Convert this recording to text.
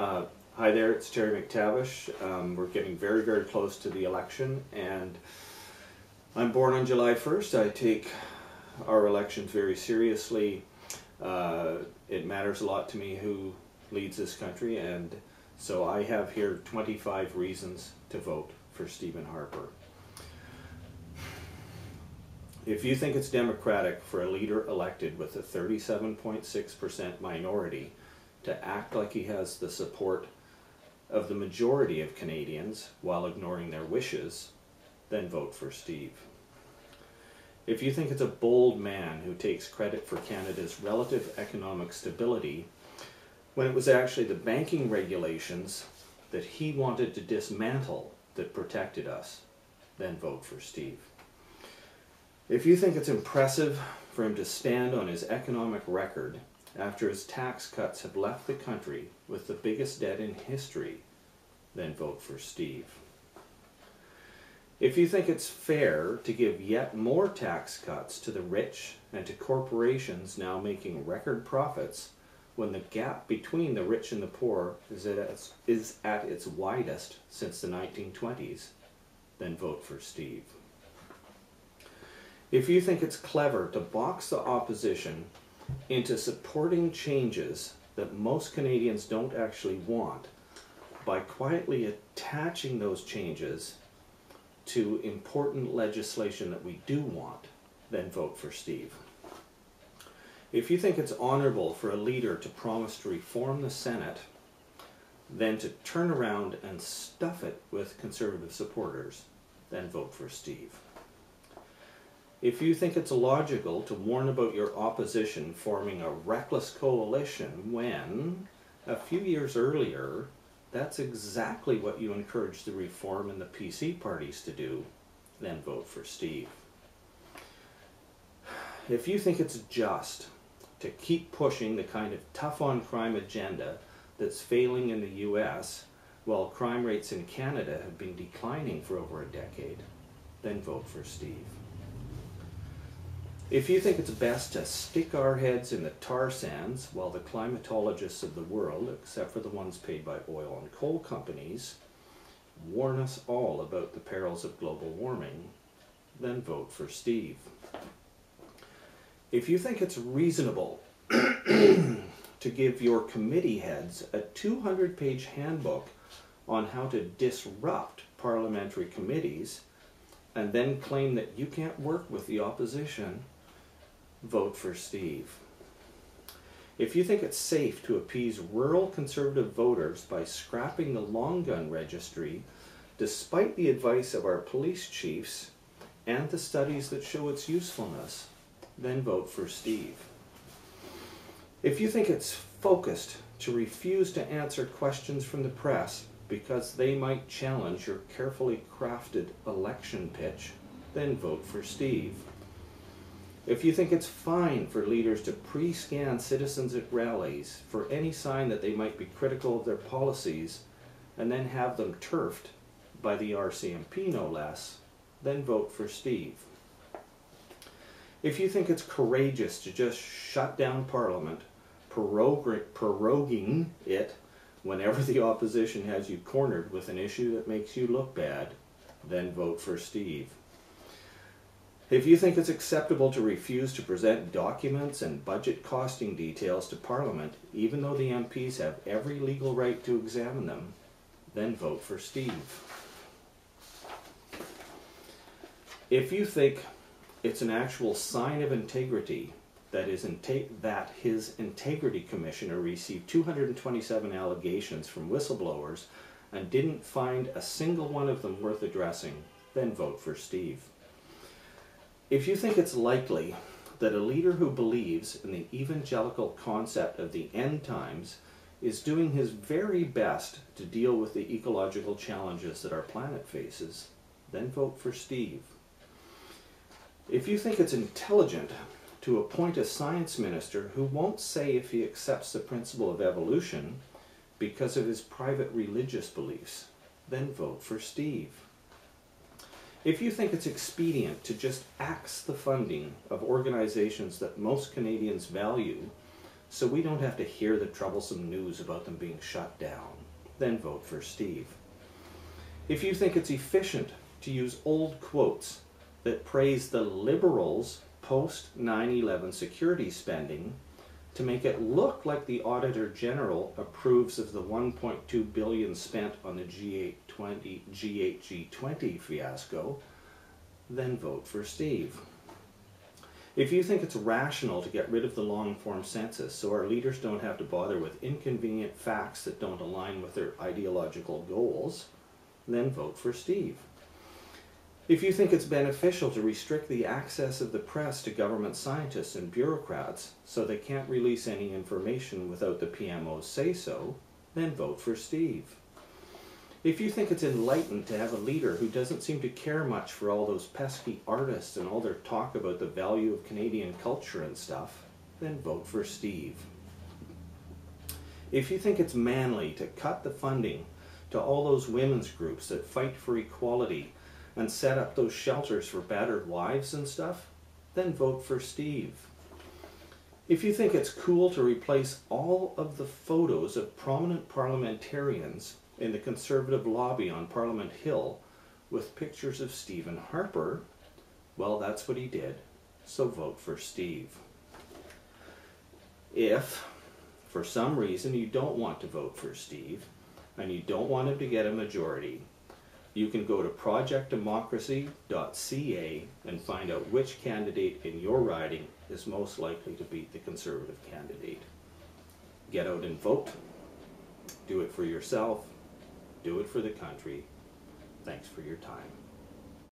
Hi there, it's Terry McTavish. We're getting very, very close to the election, and I'm born on July 1st. I take our elections very seriously. It matters a lot to me who leads this country, and so I have here 25 reasons to vote for Stephen Harper. If you think it's democratic for a leader elected with a 37.6% minority to act like he has the support of the majority of Canadians while ignoring their wishes, then vote for Steve. If you think it's a bold man who takes credit for Canada's relative economic stability when it was actually the banking regulations that he wanted to dismantle that protected us, then vote for Steve. If you think it's impressive for him to stand on his economic record after his tax cuts have left the country with the biggest debt in history, then vote for Steve. If you think it's fair to give yet more tax cuts to the rich and to corporations now making record profits when the gap between the rich and the poor is at its widest since the 1920s, then vote for Steve. If you think it's clever to box the opposition into supporting changes that most Canadians don't actually want by quietly attaching those changes to important legislation that we do want, then vote for Steve. If you think it's honorable for a leader to promise to reform the Senate, then to turn around and stuff it with Conservative supporters, then vote for Steve. If you think it's illogical to warn about your opposition forming a reckless coalition when, a few years earlier, that's exactly what you encouraged the Reform and the PC parties to do, then vote for Steve. If you think it's just to keep pushing the kind of tough-on-crime agenda that's failing in the US while crime rates in Canada have been declining for over a decade, then vote for Steve. If you think it's best to stick our heads in the tar sands while the climatologists of the world, except for the ones paid by oil and coal companies, warn us all about the perils of global warming, then vote for Steve. If you think it's reasonable to give your committee heads a 200-page handbook on how to disrupt parliamentary committees and then claim that you can't work with the opposition, vote for Steve. If you think it's safe to appease rural Conservative voters by scrapping the long gun registry, despite the advice of our police chiefs and the studies that show its usefulness, then vote for Steve. If you think it's focused to refuse to answer questions from the press because they might challenge your carefully crafted election pitch, then vote for Steve. If you think it's fine for leaders to pre-scan citizens at rallies for any sign that they might be critical of their policies and then have them turfed by the RCMP no less, then vote for Steve. If you think it's courageous to just shut down Parliament, proroguing it whenever the opposition has you cornered with an issue that makes you look bad, then vote for Steve. If you think it's acceptable to refuse to present documents and budget costing details to Parliament, even though the MPs have every legal right to examine them, then vote for Steve. If you think it's an actual sign of integrity that his Integrity Commissioner received 227 allegations from whistleblowers and didn't find a single one of them worth addressing, then vote for Steve. If you think it's likely that a leader who believes in the evangelical concept of the end times is doing his very best to deal with the ecological challenges that our planet faces, then vote for Steve. If you think it's intelligent to appoint a science minister who won't say if he accepts the principle of evolution because of his private religious beliefs, then vote for Steve. If you think it's expedient to just axe the funding of organizations that most Canadians value so we don't have to hear the troublesome news about them being shut down, then vote for Steve. If you think it's efficient to use old quotes that praise the Liberals' post-9/11 security spending to make it look like the Auditor General approves of the $1.2 billion spent on the G8G20 fiasco, then vote for Steve. If you think it's rational to get rid of the long-form census so our leaders don't have to bother with inconvenient facts that don't align with their ideological goals, then vote for Steve. If you think it's beneficial to restrict the access of the press to government scientists and bureaucrats so they can't release any information without the PMO's say-so, then vote for Steve. If you think it's enlightened to have a leader who doesn't seem to care much for all those pesky artists and all their talk about the value of Canadian culture and stuff, then vote for Steve. If you think it's manly to cut the funding to all those women's groups that fight for equality and set up those shelters for battered wives and stuff, then vote for Steve. If you think it's cool to replace all of the photos of prominent parliamentarians in the Conservative lobby on Parliament Hill with pictures of Stephen Harper, well, that's what he did, so vote for Steve. If, for some reason, you don't want to vote for Steve, and you don't want him to get a majority, you can go to projectdemocracy.ca and find out which candidate in your riding is most likely to beat the Conservative candidate. Get out and vote. Do it for yourself. Do it for the country. Thanks for your time.